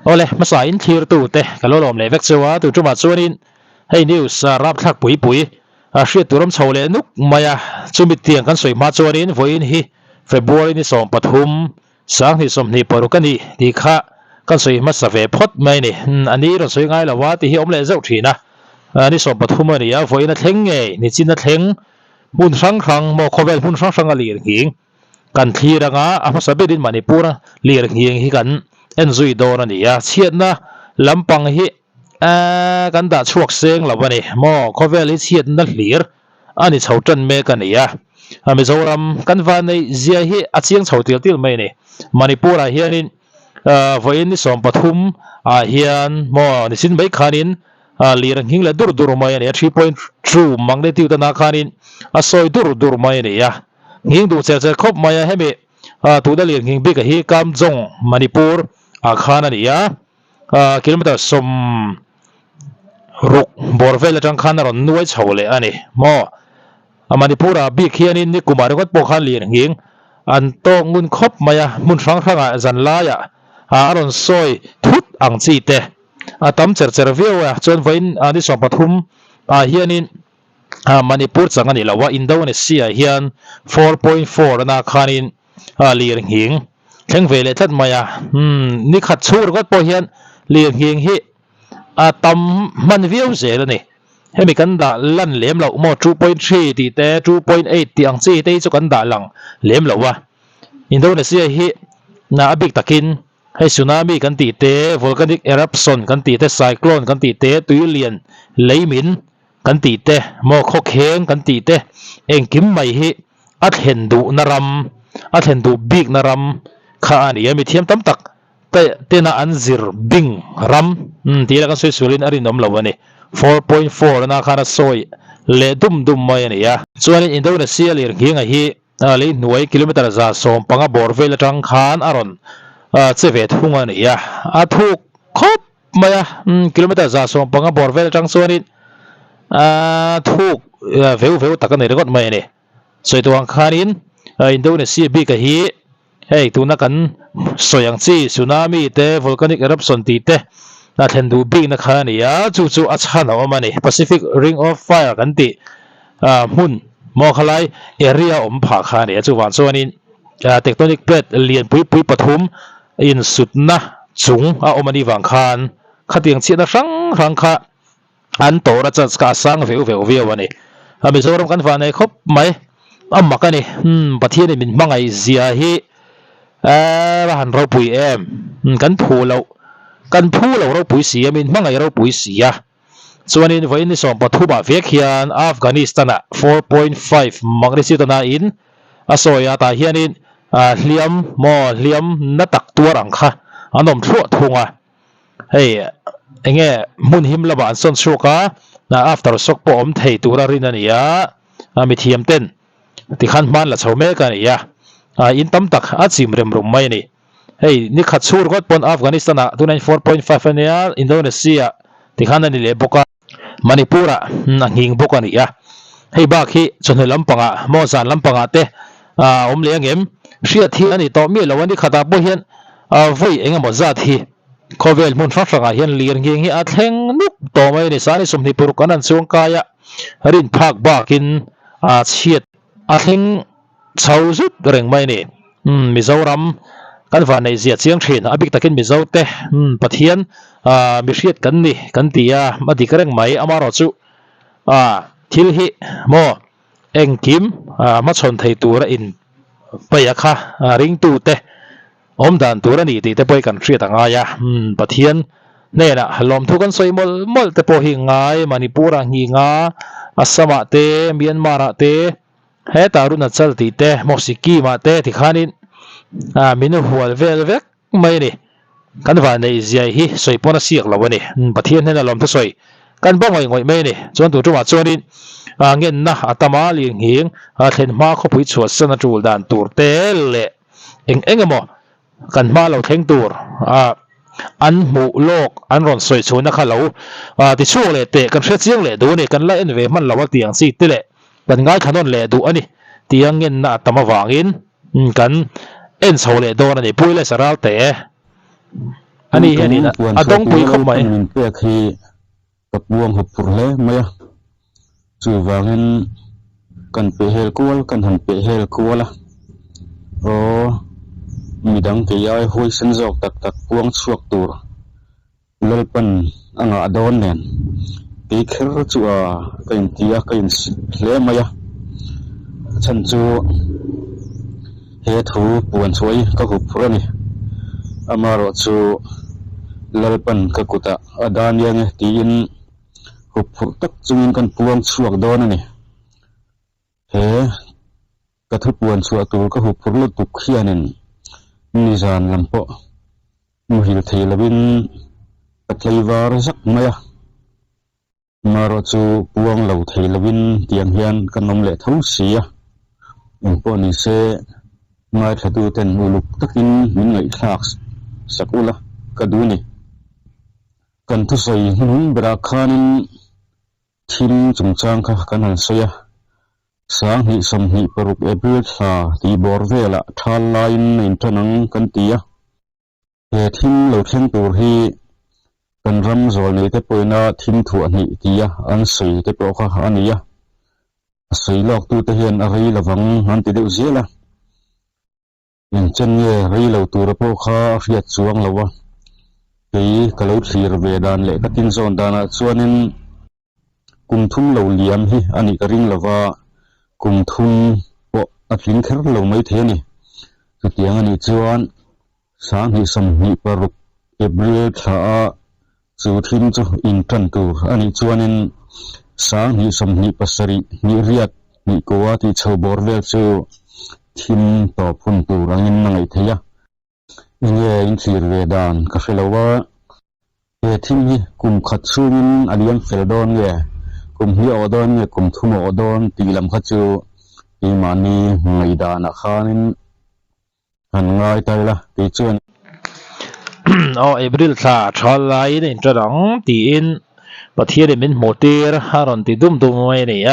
โอเลมาสายอินทีรตูเตะกะโลลอมเลเวกเซวาตูจุมาชวนินให้นิวส์รับทักปุยเชียตุรมชาวเลนุกมายาจุมิเตียงกันสวยมาชวนินวอินฮีเฟบรุยนี่2ปฐุมสังที่สมนิปรุกันนี่ดีค่ะกันสวยมาสเวพดไม่นี่อันนี้เราสวยง่ายละว่าที่อมเลเจ้าทีนะอันนี้2ปฐุมนี่วอินเทงไงนี่จินเทงบุญสังขังโมโคเวลบุญสังอะไรอย่างงี้กันทีระงาอาภาษาเบดินมานิปุระเลียงยิงฮีกันเอ็นซุยโดนนี่เชียดนะลำปังฮีกันด่าชวกเสียงละวันนี้โมโคเวลเชียดนั่นเลียร์อันนี้ชาวจันเมกันนี่มิโซรัมกันวันนี้เจียฮีอาเชียงชาวติลไม่นี่มานิปุระเฮียนินวันนี้2ปฐุมเฮียนโมนิสินใบขานินเลียงยิงละดูไม่นี่3.2มังได้ติวตนาขานินซอยดูไม่นี่หิงดูเซลครบมาให้มีตัวเลียงหิงบิกฮีกามจงมณิปุรขานนี่กิโลเมตรสมรุกบอร์เวลจังขานรอนนวยชาวเลอันนี้มอมณิปุระบิกฮีนี่นิกุมารุกัดปกขานเลียงหิงอันโตมุนครบมามุนฟังฟังจันลายอารอนซอยทุดอังซีเตตั้มเจอเวียวจนวันอันที่2ปฐุมเฮียนี่มณิปุรสังกัดนี่ละว่าอินโดนีเซียเฮียน 4.4 นะขานินเลียงหิงเข่งเวลทัดมายนี่ขัดชูรก็พอเฮียนเลียงหิงฮีตั้มมันวิวเจแล้วนี่ให้มีกันด่าลั่นเหลี่ยมเราโม่ 2.3 ตีแต่ 2.8 ตีอังซีแต่จุกันด่าหลังเหลี่ยมเราว่าอินโดนีเซียฮีน่าบิกตะกินให้สึนามิกันตีแต่วอลคานิกเอรัปชันกันตีแต่ไซโคลนกันตีแต่ตุยเลียนไหลมินกันตีเตะโมโคเข่งกันตีเตะเองกิมไม่ฮีอัดเห็นดูนารำอัดเห็นดูบิกนารำข้านี่ยังมีเทียมตั้มตักเตน่าอันซิร์บิงรำที่ละกันสวยๆลินอารินอมลาวนี่ 4.4 นะข้าน่ะซอยเลดุมไม่เนี่ยส่วนอินโดนีเซียเลียงหิงไอ้ฮีเลยหน่วยกิโลเมตรจะส่งปังบอร์เวลจังขานอารอนเจเวทหุ่งเนี่ยถูกครบไม่กิโลเมตรจะส่งปังบอร์เวลจังส่วนนี้ถูกเวลตะกันในรถไม่เนี่ยส่วนตัวขานินอินโดนีเซียบิกฮีเฮ้ยตัวนักกันสวยอย่างที่สึนามิเตะวอลคานิกเอรัปชันตีเตะน่าเห็นดูบิกนักขานี่จู่ๆอัศจรรย์เอามาเนี่ย Pacific Ring of Fire กันตีหุ่นมองขลายเอเรียผ่าขานี่จู่วันส่วนนี้เทคโทนิกเพลทเลียนปุยปฐุมอินสุดนะจุงมันนี่วังคานขัดยังเชียนรังค่ะอันโตระจัดกาสังเววันนี้มิโซรัมกันฟันในครบไหมมักกันนี่ประเทศนี้มันมังไอเสียฮีหันเราปุยกันพูเราเราปุยเสียมันมังไอเราปุยเสียส่วนนี้วันนี้2ปฐุมเวียกยันอัฟกานิสถาน 4.5 มังริสิตนาอินสอยตาเฮียนินเลียมนัตักตัวรังค่ะอันนั้นชั่วทงเฮ้ยเงี้ยมุนหิมละบานส่วนชั่วค่ะafter สกปอมเทตัวรินันนี่มีเทียมเต้นที่ขันมันละชาวเมกันนี่อินตั้มตักจิมเริ่มรุ่มไม่นี่เฮ้ยนี่ขัดชูรก็ปนอัฟกานิสถานตัวนั้น 4.5 เนี่ยอินโดนีเซียที่ขันนั่นนี่เลยบุกมณิปุระหิงบุกนี่ให้บ้าขี้จนลำปังมอสันลำปังเตะเลี้ยงเอ็มเสียทีอันนี้ต่อมีแล้ววันนี้ขัดตาบุเฮียนไว้เองหมดซาทีขอเวลมุนฟังเฮียนเลี้ยงยิงให้อัดแหงนุกต่อไม่ในสารสมนิปรุกันนั้นส่งกายรินพักบ้ากินเชียดอัดแหงชาวสุดเร่งไม่เนี่ยมิโซรัมกันฝันในเสียเสียงเชียนอบิกตะกินมิโซเตะปะเทียนมิเชียดกันนี่กันตีมาดีกระเร่งไม่อามารอจุทิลฮิโมเอ็งกิมมาชนไทยตัวอินไปค่ะริงตูเตะดันตัวนี่ตีแต่ไปกันเชียต่างายปะเทียนเนี่ยนะลมทุกันสวยมลแต่พอหิงไงมณิปุระหิงอัสมาเตเมียนมาระเตเฮตารุณจัลตีเตมอสิกีมาเตที่ขานินมินหัวเวลเวกไม่เนี่ยกันว่าในเสียฮีสวยปนเสียกแล้ววันนี้ปะเทียนเนี่ยลมทุกสวยกันบ้องไว้ไม่เนี่ยจนตัวจังหวัดส่วนนี้เงินนะอาตมาเลี้ยงหิงเห็นมาเขาพิจารณาจูดันตัวเตลเอ็งมั้งกันมาเราเทงตัวอันหมู่โลกอันร้อนสวยชนนะคะเราที่ช่วงเลยเตะกันเสียเสียงเลยดูนี่กันไล่เอ็นเวมันเราว่าเตียงสิเตะกันง่ายขนาดเลยดูอันนี้เตียงเงินนะอาตมาวางอินกันเอ็นโซเลยดูนั่นนี่ปุ้ยเลยสระเตะอัน นี้เห็นนี่นะดงปุยเข้าไปเปียกฮีกับวงหุบปุรเลมายจูวางเงินกันเปเฮลกัวกันหันเปเฮลกัวละโอ้มีดังเกียร์ห้อยสันจอกตักพวงสวกตัวเลปันอ่างอดอนเนี่ยปีเครจัวกันเตียกันเลมายฉันจูเฮทูปวนสวยก็หุบปุรนี่อามารจูเลปันก็กุตะอดานยังตีนหุบปุรตักจุงกันพวงสวกดอนนี่เฮกระทุบปวนสวกตัวก็หุบปุรลุตุกเขียนินนิจานลำโพมุหิลเทลวินปัตยวาร์สักมายมารจูปวงเหล่าเทลวินเตียงเฮียนกันนมเละทั้งเสียอุปนิเสมาถดูเต็นอุลุกตะกินมินไงคลากสักอุละกระดูนี่กันทุสัยนุนบราคานินทิมจุงจางค่ะกันหันเสียสางหิสมหิปรุกเอเบิลสาตีบอร์เวละทาลายในทนังกันตียเฮทิมเหล่าเทงตัวฮีกันรำโซลนี้แต่ปอยนาทิมถั่วหิตียอันสีแต่ปอกอันนี้สีหลอกตัวเทียนอะไรละวังอันติดอุเสียละอย่างเช่นเนี่ยรีเหล่าตัวระโปข้าเรียดสวงละวะปีกะเลาทีระเวดานเละก็ตินโซนดานะส่วนนั้นกุมทุ่มเหล่าเหลี่ยมฮีอันนี้ก็ริงละวะกุมทุนปะอัดลิงเคร์ลงไม่เทนี่สุดยังอันนี้จวนสางหิสมหิปรุกเอเบรชาจูทิมจูอินทันตูอันนี้จวนนั้นสางหิสมหิปัสรินิเรียดนิโกวาที่ชาวบอร์เวลจูทิมต่อพุ่นตูรังยินนังไอเทียอินเย่อินทีเวดานก็เฟลว่าเอทิมฮีกุมขัดซูมินอเลียนเฟลดอนเย่กุมฮีอดอนเย่กุมทุมอดอนตีลำขัดจูอีมานีไม่ดานะข้านินหันง่ายใจละตีจวนอ๋อเอเบริลซาชอลไลนี่จะดังตีอินประเทศนี้มันโมเตอร์ฮารอนตีดุมไม่เนี่ย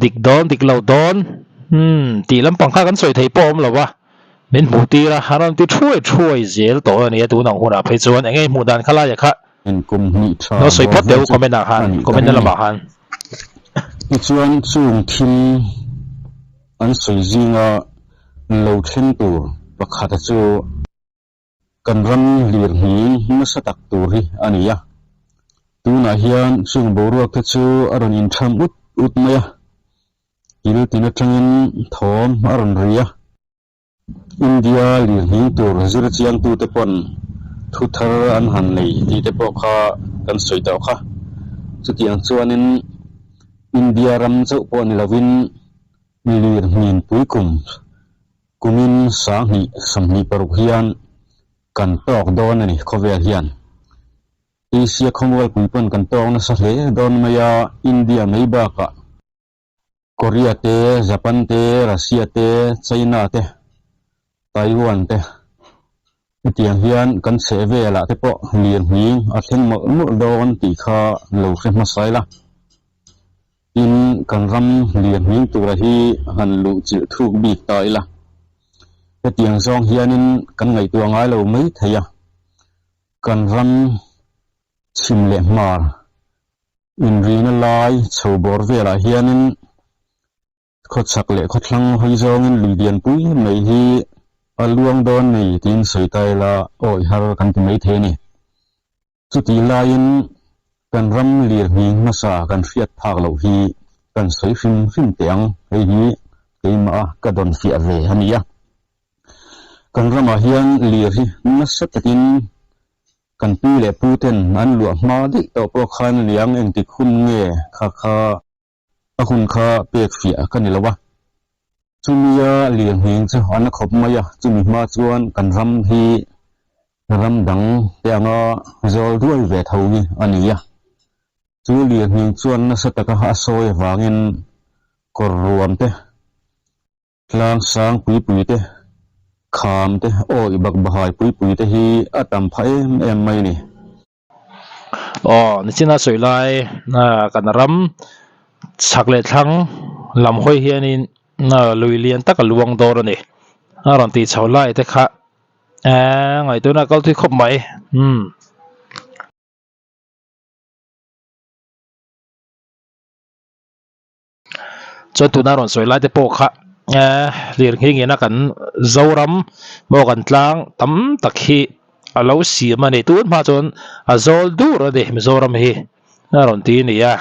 ดิกดอนดิกเหล่าดอนตีลำปังข้ากันสวยไทยป้อมหรอวะมันโมเตอร์ฮารอนตีช่วยเสียตัวนี้ตัวหนังหัวหน้าเพจวนเองไงหมู่ดานข้าไล่ยะค่ะเราสวยพอดเดียวคอมเมนต์อาหารคอมเมนต์นั่นละมาหันจวนสูงทิมอันสวยจริงเราเช่นตัวประคาตจูกันรำเลียร์หิงมาสตักตัวฮีอันนี้ตัวน่าเฮียนซึ่งบรัวกจูอรุณอินทรัมอุดเมียอิลตินจังทอมอรุณเรียอินเดียเลียร์หิงตัวจิรเจียงตัวเตปอนทุทารันหันเลยที่เตปอข้ากันสวยเต่าค่ะจุดอย่างส่วนนั้นอินเดียรำเจ้าปอนลาวินมีเลียร์หิงปุยกุมินสางหิสมหิปรุเฮียนกันตอกดอนนี่เขาเวียเฮียนเอเชียคอมเวลปุยปนกันตอกนะสักเลยดอนมายาอินเดียไม่บ้ากะเกาหลีเตญี่ปุ่นเตรัสเซียเตจีนเตไต้หวันเตเตียงเฮียนกันเสเวละเตปะเลียนหิงอาเทนมุดดอนตีข้าเหลวเสมาใส่ละอินกันรำเลียนหิงตัวที่หันลุจิทุกบีตายละเตียงซองเฮียนินกันไงตัวง่ายเราไม่เทียกันรำชิมเละมาอินรีนลายชาวบอร์เวลาเฮียนินขดสักเละขดลังให้ซองอินลีเดียนปุยไม่ฮีอลวงดอนนี่ทีนสวยตายละโอ้ยฮาร์กันที่ไม่เทนี่สุดที่ลายินกันรำเลียหิงมาสากันเฟียดภาคเราฮีกันสวยฟิมเตียงให้ฮีให้มากระดอนเฟียเวฮันนี่กันรำมาเฮียนเลียร์นัสตัดินกันปีเล่ปูเต็นอันหลวงมาดิต่อพวกขันเลี้ยงเองติคุณเง่ข้าคุณข้าเปียกเฟียกันนี่ละวะจุมียาเลียงหิงจะอันขบมายาจุมีมาจวนกันรำฮีรำดังแต่งจอลด้วยเวทเอาฮีอันนี้จูเลียงหิงจวนนัสตะกะหาโซยวางเงินกรรวมเตะลางสางปุยเตะขามเตโอ้ยบักบหายปุยเตฮีอัตมไพไม่นี่อ๋อนี่สิน่าสวยเลยกันรำสักเล็ดทั้งลำห้อยเฮียนี่ลุยเลียนตะกะลวงโดรนี่รันตีชาวไล่เตค่ะ ngai tu na kal thi khop mai cho tu na ron soi lai te po kha lir hing ina kan zoram mo kan tlang tam takhi alo si ma nei tu ma chon azol dur de zoram hi na ron ti ni ya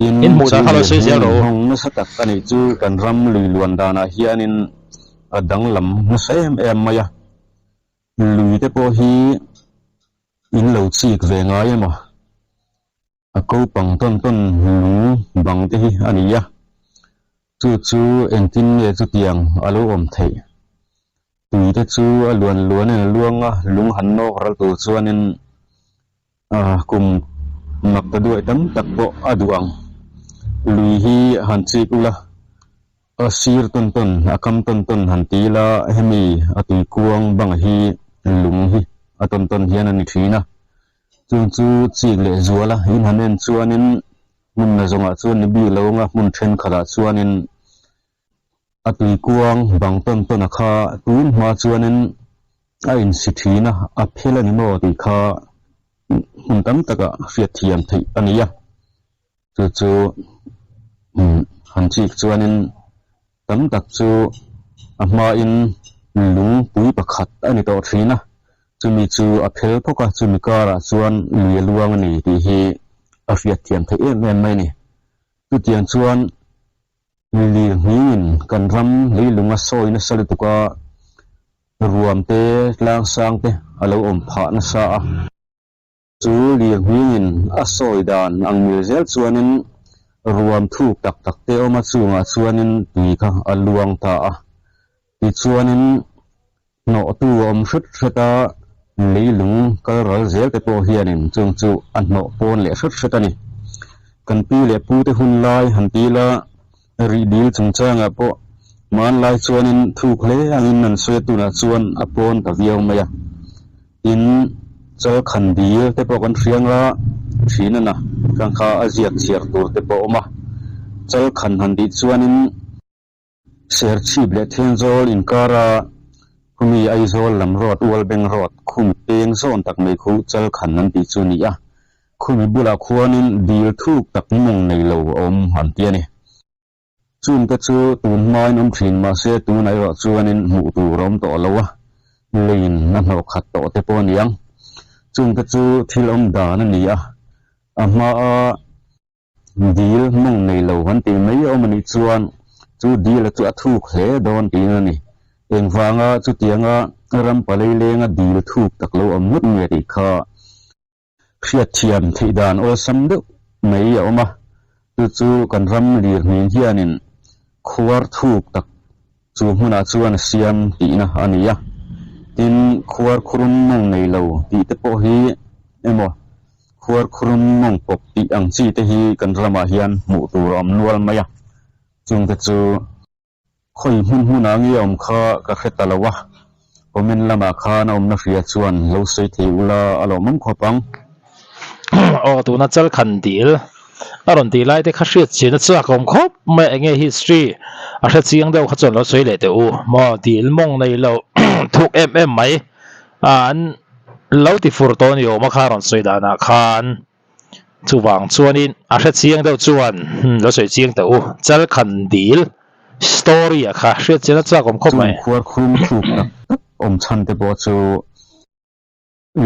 in mu da khalo se se ro hong na satak ani chu kan ram lui luan dana hianin adang lam na sem em maya lui te po hi in lo chi ve ngai ma a ko pang ton ton lu bang te hi ani ya chu engtin ye chu tiang alo om thei tui te chu luan luanga lung han no ral tu chuanin kum mak ta duai tam tak po aduang lui hi han chi kula asir ton ton akam ton ton han ti la hemi atui kuang bang hi lung hi aton ton hian ani thina chu chi le zuala hin hanen chuanin mun na zonga chuan ni bi longa mun then khala chuanin atui kuang bang ton ton akha tun ma chuanin a in sithina a phelani mo ti kha mun tam taka fiat thiam thei ania chu han chi chuanin tam tak chu a ma in lung pui pakhat ani to thina chumi chu a phel phoka chumi kara chuan lui luang ni ti hi a fiat thiam thei em mai ni tu tian chuan li hingin kan ram li lunga soina salituka ruam te lang sang te alo om pha na sa chu li hingin a soi dan ang mil zel chuanin ruam thuk tak tak te oma chunga chuanin ti kha aluang ta ti chuanin no tu om shut li lung ka ral zel te po hianin chung chu an no pon le shut ani kan pi le pu te hun lai han ti la ri dil chungchanga po man lai chuanin thuk hle angin nan swe tu na chuan apon ta viau maya in chal khan dil te po kan hrianga thina na kan kha aziak chiar tur te po ma chal khan han di chuanin ser chip le thenjol in kara kumi aizol lam rot wal beng rot khum peng zon tak mai khu chal khan nan ti chu ni a khumi bula khuanin dil thuk tak mong nei lo om han ti ani chun ka chu tun mai nom thin ma se tu nai ro chuanin mu tu rom to lowa lein na no khat to te pon yang chun ka chu thilom da na ni a ama dil mong nei lo han ti mai om ni chuan chu dil chu athuk he don ti na ni engwanga chu tianga ram palei lenga dil thuk tak lo amut me ri kha phiat thiam thi dan ol sam de mai ya oma chu kan ram lir ni hianin khuar thuk tak chu huna chuan siam ti na ania tin khuar khurum mong nei lo ti te po hi emo khuar khurum mong pop ti ang chi te hi kan rama hian mu tur am nual maya chung te chu khoi hun angi om kha ka khetalawa komen lama kha na om na ria chuan lo sei theula alo mom khopang tu na chal khan dil aron ti lai te kha hriat china cha kom khop me enge history a hre chiang deuh kha chon lo sei le te u mo dil mong nei lo thuk mai an lo ti fur ton yo ma kha ron sei da na khan chuwang chuanin a hre chiang deuh chuan lo sei chiang te u chal khan dil story a kha hriat china cha kom khop mai khuar khum thuk tak om chan te bo chu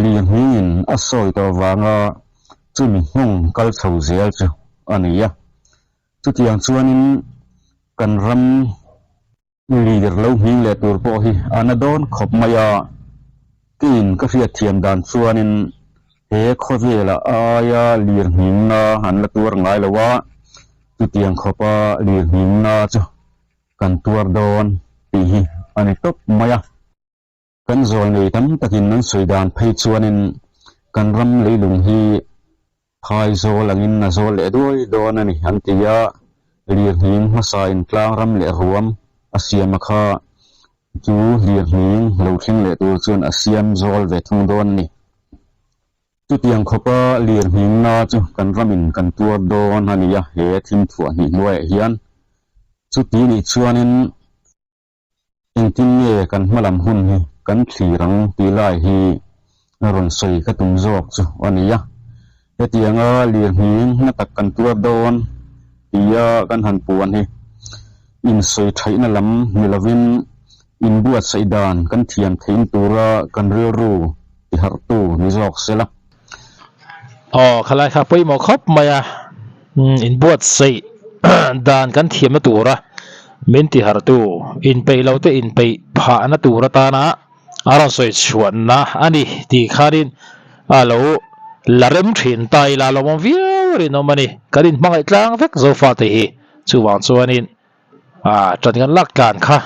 lian hin a soi to wanga chumi hong kal chho zel chu ania chu tiang chuanin kan ram leader lo hing le tur po hi anadon khop maya tin ka hriat thiam dan chuanin he khovela aya lir hing na han la tur ngai lawa chu tiang khopa lir hing na chu kan tur don ti hi ani top maya kan zol nei tam takin nan soidan phei chuanin kan ram leilung hi phai zol angin na zol le doi don ani antia lir hing hmasa in tlang ram le ruam asiam kha chu lir hing lo thing le tur chuan asiam zol ve thung don ni chu tiang khopa lir hing na chu kan ramin kan tur don ania he thim thua ni noi hian chu ti ni chuanin engtin nge kan hmalam hun hi kan thirang ti lai hi ron sei ka tum jok chu ania hetianga lir hing na tak kan tur don tia kan han puan hi in sei thaina lam milavin in buat saidan kan thiam thein tura kan ru ti har tu ni jok sela khalai kha poi mo khop maya in buat sei dan kan thiam na tura min ti har tu in pei lo te in pei pha na tura ta na aron soi chuan na ani ti kharin alo larem thin tai la lo mom viari no mani karin mangai tlang vek zo fa te hi chuwang chuanin tan kan lak kan kha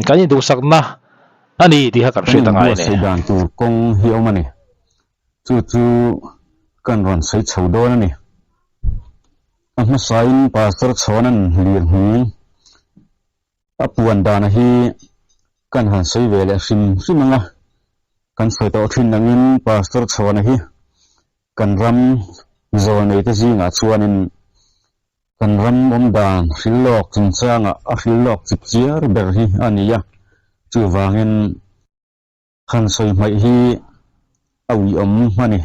kan du sak na ani ti ha kan hri tangai ne dan tu kong hi omani chu kan ron sei chhodon ani amma sain pastor chonan lir hi apuan dan hi kan han sei vele simanga kan sei to thin nangin pastor chona hi kan ram zone te zinga chuanin kan ram dan hrilok chungchanga a hrilok chipchiar ber hi ania chu wangin khan sei mai hi awi mani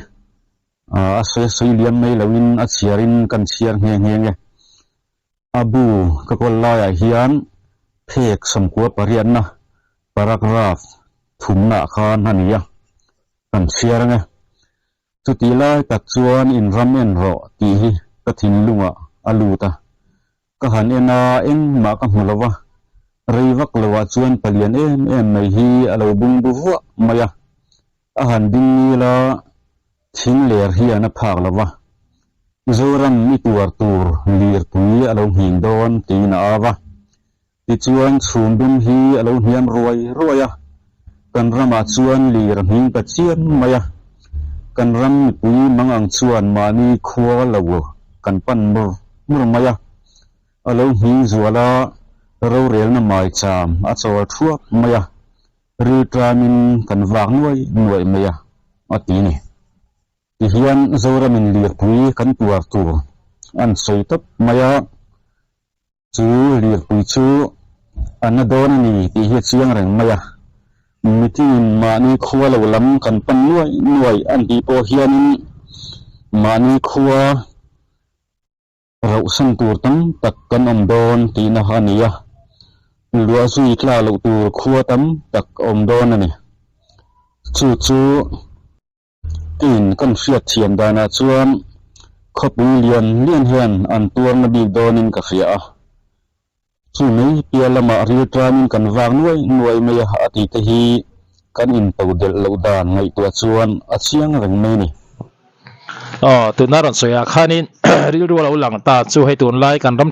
a sei liam nei lawin a chiarin kan chiar nge abu ka kolla ya hian phek samkua parian na paragraph thumna khan ania kan chiar nge tutila tak chuan in ramen ro ti hi ka thin lunga aluta ka han ena eng ma ka hmulawa reiwak lawa chuan palian em mai hi alo bung bu wa maya a han ding ni la thin ler hi ana phak lawa zoram mi tur lir pui alo hin don ti na awa ti chuan chhum dum hi alo hiam roya kan rama chuan lir hing ka chiam maya kan ram pui mangang chuan mani khua lawo kan pan mur maya alo hi zuala ro rel na mai cham a chawal thuak maya ri tramin kan wak nuai maya ati ni ti hian zoramin lir pui kan tuar tu an sei tap maya chu lir pui chu anadon ni ti hi chiang reng maya mitin mani khua lo lam kan pan nuai an hi po hian mani khua rau san tur tam tak kan don ti na hania lua sui tla lo tur khua tam tak don ani chu tin kan fiat thiam dana chuan khopui lian hian an tur na bi donin ka fia chu nei pialama ri tramin kan wang nuai mai ati te hi kan in tawdel lo dan ngai tua chuan a chiang reng mai ni tu naron soya khanin ril ru lo lang ta chu hei tun lai kan ram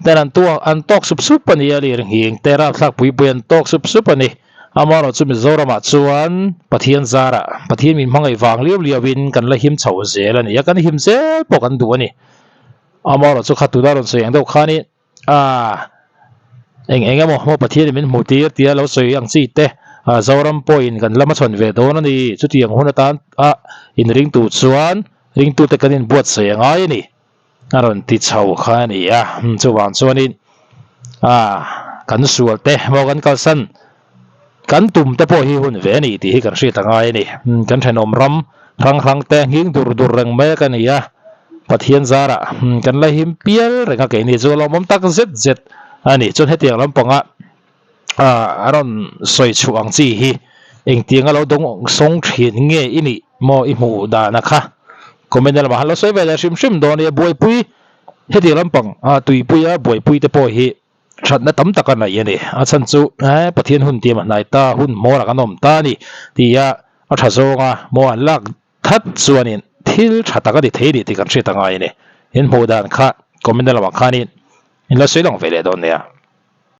then ten an tok sup ani ali reng hing tera thlak pui an tok sup ani amaro chu mi zorama chuan pathian zara pathian min mangai wang liawin kan la him chho zel ani ya kan him se pokan du ani amaro chu khatu daron soyang do khani engamo mo pathian min mutir tia lo soyang chi te zoram point kan lama chon ve don ani chu tiang huna tan in ring tu chuan ring tu te kanin buat soyang ai ni aron ti chho khani ya chu wan chuanin kan sual te mo kan kalsan kan tum te po hi hun ve ni ti hi kan hri tangai ni kan thenom ram rang te hing dur reng me kan ya pathian zara kan la him pial renga ke ni zo lo mom tak zet ani chon hetiang lampanga aron soi chuang chi hi eng tiang alo dong song thin nge ini mo i mu da na kha komendal ma halo soi vela shim don ye boy pui hetiang lampang tui pui a boy pui te po hi that na tam takana yeni a chan chu pathian hun ti ma nai ta hun mo la kanom ta ni tia a tha zonga mo an lak that chuanin thil thataka di theini ti kan hri tangai ni in modan kha komendal ma khanin in la soilong vele don ya